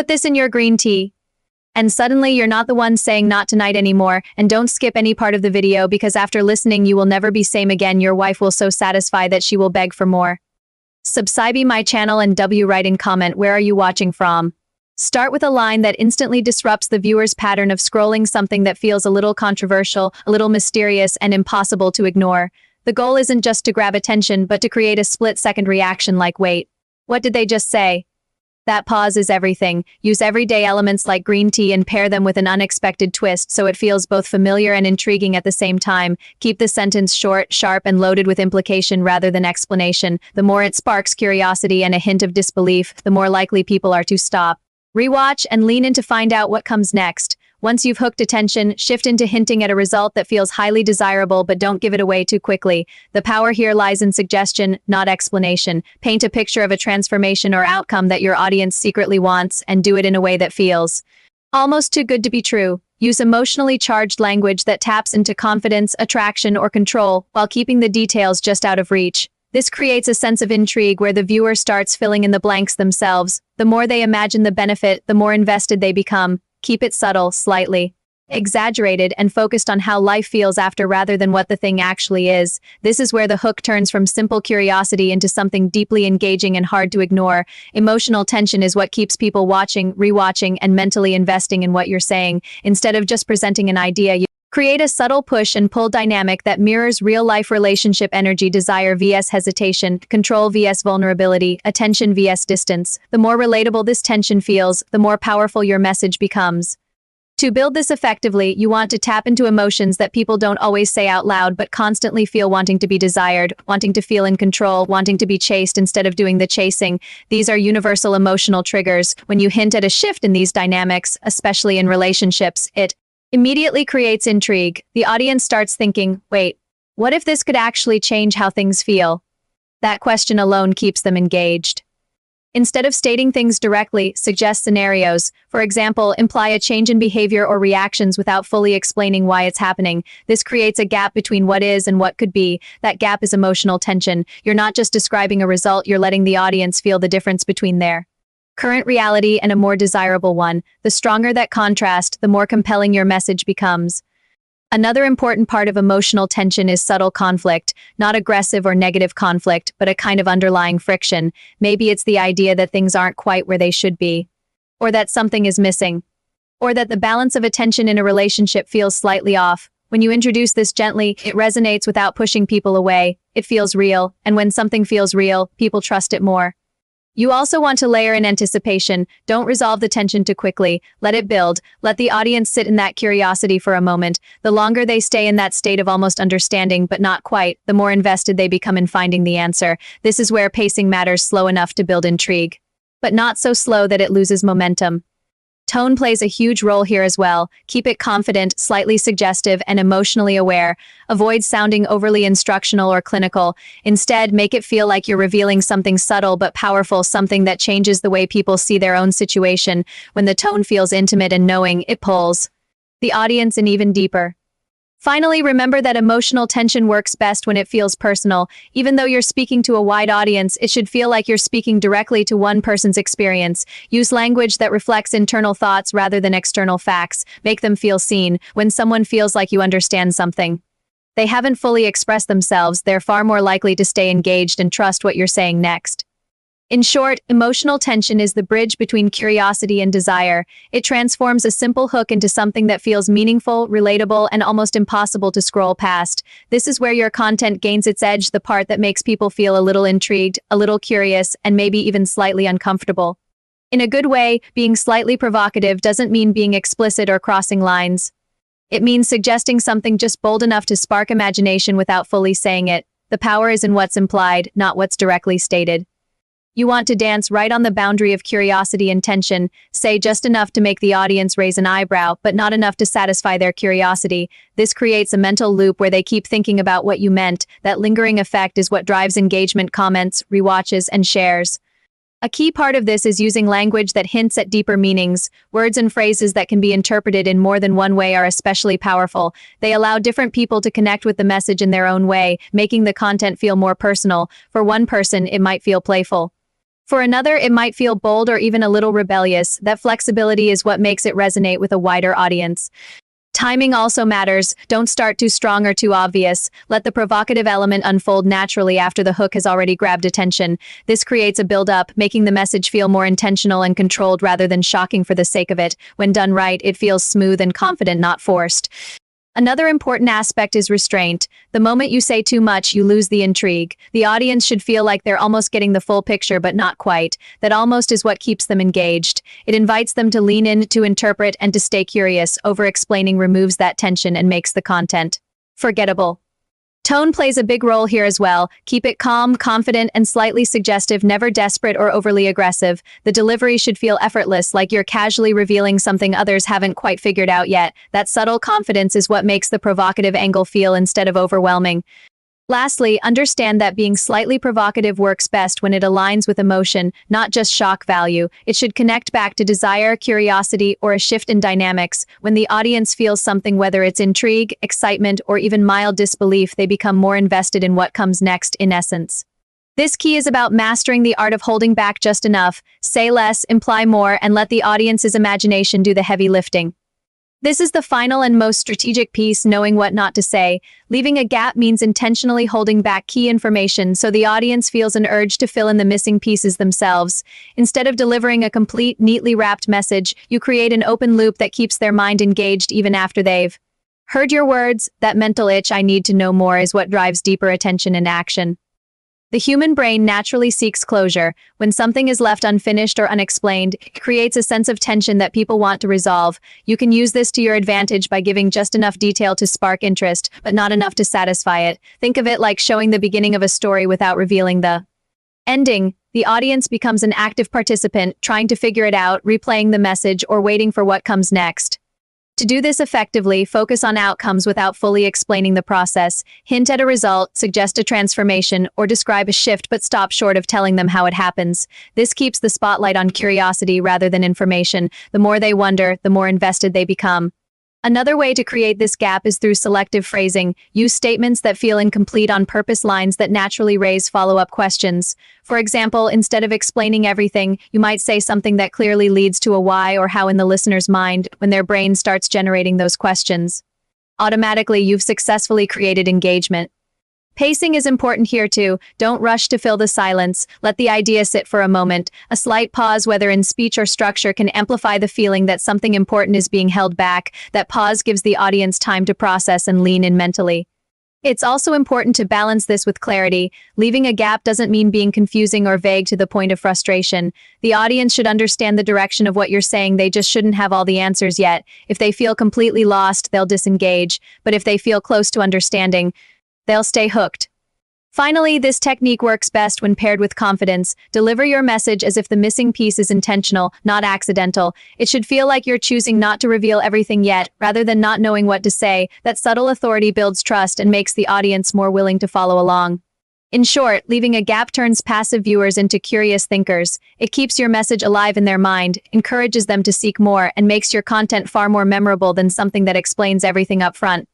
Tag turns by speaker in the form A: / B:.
A: Put this in your green tea. And suddenly you're not the one saying not tonight anymore, and don't skip any part of the video because after listening you will never be same again. Your wife will so satisfy that she will beg for more. Subscribe my channel and write in comment where are you watching from. Start with a line that instantly disrupts the viewer's pattern of scrolling, something that feels a little controversial, a little mysterious, and impossible to ignore. The goal isn't just to grab attention, but to create a split-second reaction like, wait, what did they just say? That pause is everything. Use everyday elements like green tea and pair them with an unexpected twist so it feels both familiar and intriguing at the same time. Keep the sentence short, sharp, and loaded with implication rather than explanation. The more it sparks curiosity and a hint of disbelief, the more likely people are to stop. Rewatch and lean in to find out what comes next. Once you've hooked attention, shift into hinting at a result that feels highly desirable, but don't give it away too quickly. The power here lies in suggestion, not explanation. Paint a picture of a transformation or outcome that your audience secretly wants, and do it in a way that feels almost too good to be true. Use emotionally charged language that taps into confidence, attraction, or control, while keeping the details just out of reach. This creates a sense of intrigue where the viewer starts filling in the blanks themselves. The more they imagine the benefit, the more invested they become. Keep it subtle, slightly exaggerated, and focused on how life feels after rather than what the thing actually is. This is where the hook turns from simple curiosity into something deeply engaging and hard to ignore. Emotional tension is what keeps people watching, rewatching, and mentally investing in what you're saying. Instead of just presenting an idea, you create a subtle push and pull dynamic that mirrors real-life relationship energy: desire vs hesitation, control vs vulnerability, attention vs distance. The more relatable this tension feels, the more powerful your message becomes. To build this effectively, you want to tap into emotions that people don't always say out loud but constantly feel: wanting to be desired, wanting to feel in control, wanting to be chased instead of doing the chasing. These are universal emotional triggers. When you hint at a shift in these dynamics, especially in relationships, it immediately creates intrigue. The audience starts thinking, wait, what if this could actually change how things feel? That question alone keeps them engaged. Instead of stating things directly, suggest scenarios. For example, imply a change in behavior or reactions without fully explaining why it's happening. This creates a gap between what is and what could be. That gap is emotional tension. You're not just describing a result, you're letting the audience feel the difference between their current reality and a more desirable one. The stronger that contrast, the more compelling your message becomes. Another important part of emotional tension is subtle conflict, not aggressive or negative conflict, but a kind of underlying friction. Maybe it's the idea that things aren't quite where they should be, or that something is missing, or that the balance of attention in a relationship feels slightly off. When you introduce this gently, it resonates without pushing people away. It feels real, and when something feels real, people trust it more. You also want to layer in anticipation. Don't resolve the tension too quickly. Let it build. Let the audience sit in that curiosity for a moment. The longer they stay in that state of almost understanding, but not quite, the more invested they become in finding the answer. This is where pacing matters: slow enough to build intrigue, but not so slow that it loses momentum. Tone plays a huge role here as well. Keep it confident, slightly suggestive, and emotionally aware. Avoid sounding overly instructional or clinical. Instead, make it feel like you're revealing something subtle but powerful, something that changes the way people see their own situation. When the tone feels intimate and knowing, it pulls the audience in even deeper. Finally, remember that emotional tension works best when it feels personal. Even though you're speaking to a wide audience, it should feel like you're speaking directly to one person's experience. Use language that reflects internal thoughts rather than external facts. Make them feel seen. When someone feels like you understand something they haven't fully expressed themselves, they're far more likely to stay engaged and trust what you're saying next. In short, emotional tension is the bridge between curiosity and desire. It transforms a simple hook into something that feels meaningful, relatable, and almost impossible to scroll past. This is where your content gains its edge, the part that makes people feel a little intrigued, a little curious, and maybe even slightly uncomfortable. In a good way, being slightly provocative doesn't mean being explicit or crossing lines. It means suggesting something just bold enough to spark imagination without fully saying it. The power is in what's implied, not what's directly stated. You want to dance right on the boundary of curiosity and tension. Say just enough to make the audience raise an eyebrow, but not enough to satisfy their curiosity. This creates a mental loop where they keep thinking about what you meant. That lingering effect is what drives engagement, comments, rewatches, and shares. A key part of this is using language that hints at deeper meanings. Words and phrases that can be interpreted in more than one way are especially powerful. They allow different people to connect with the message in their own way, making the content feel more personal. For one person, it might feel playful. For another, it might feel bold or even a little rebellious. That flexibility is what makes it resonate with a wider audience. Timing also matters. Don't start too strong or too obvious. Let the provocative element unfold naturally after the hook has already grabbed attention. This creates a build-up, making the message feel more intentional and controlled rather than shocking for the sake of it. When done right, it feels smooth and confident, not forced. Another important aspect is restraint. The moment you say too much, you lose the intrigue. The audience should feel like they're almost getting the full picture, but not quite. That almost is what keeps them engaged. It invites them to lean in, to interpret, and to stay curious. Over-explaining removes that tension and makes the content forgettable. Tone plays a big role here as well. Keep it calm, confident, and slightly suggestive, never desperate or overly aggressive. The delivery should feel effortless, like you're casually revealing something others haven't quite figured out yet. That subtle confidence is what makes the provocative angle feel instead of overwhelming. Lastly, understand that being slightly provocative works best when it aligns with emotion, not just shock value. It should connect back to desire, curiosity, or a shift in dynamics. When the audience feels something, whether it's intrigue, excitement, or even mild disbelief, they become more invested in what comes next, in essence. This key is about mastering the art of holding back just enough. Say less, imply more, and let the audience's imagination do the heavy lifting. This is the final and most strategic piece, knowing what not to say. Leaving a gap means intentionally holding back key information so the audience feels an urge to fill in the missing pieces themselves. Instead of delivering a complete, neatly wrapped message, you create an open loop that keeps their mind engaged even after they've heard your words. That mental itch, "I need to know more," is what drives deeper attention and action. The human brain naturally seeks closure. When something is left unfinished or unexplained, it creates a sense of tension that people want to resolve. You can use this to your advantage by giving just enough detail to spark interest, but not enough to satisfy it. Think of it like showing the beginning of a story without revealing the ending. The audience becomes an active participant, trying to figure it out, replaying the message, or waiting for what comes next. To do this effectively, focus on outcomes without fully explaining the process. Hint at a result, suggest a transformation, or describe a shift, but stop short of telling them how it happens. This keeps the spotlight on curiosity rather than information. The more they wonder, the more invested they become. Another way to create this gap is through selective phrasing. Use statements that feel incomplete on purpose, lines that naturally raise follow-up questions. For example, instead of explaining everything, you might say something that clearly leads to a why or how in the listener's mind. When their brain starts generating those questions, automatically you've successfully created engagement. Pacing is important here too. Don't rush to fill the silence. Let the idea sit for a moment. A slight pause, whether in speech or structure, can amplify the feeling that something important is being held back. That pause gives the audience time to process and lean in mentally. It's also important to balance this with clarity. Leaving a gap doesn't mean being confusing or vague to the point of frustration. The audience should understand the direction of what you're saying. They just shouldn't have all the answers yet. If they feel completely lost, they'll disengage. But if they feel close to understanding, they'll stay hooked. Finally, this technique works best when paired with confidence. Deliver your message as if the missing piece is intentional, not accidental. It should feel like you're choosing not to reveal everything yet, rather than not knowing what to say. That subtle authority builds trust and makes the audience more willing to follow along. In short, leaving a gap turns passive viewers into curious thinkers. It keeps your message alive in their mind, encourages them to seek more, and makes your content far more memorable than something that explains everything up front.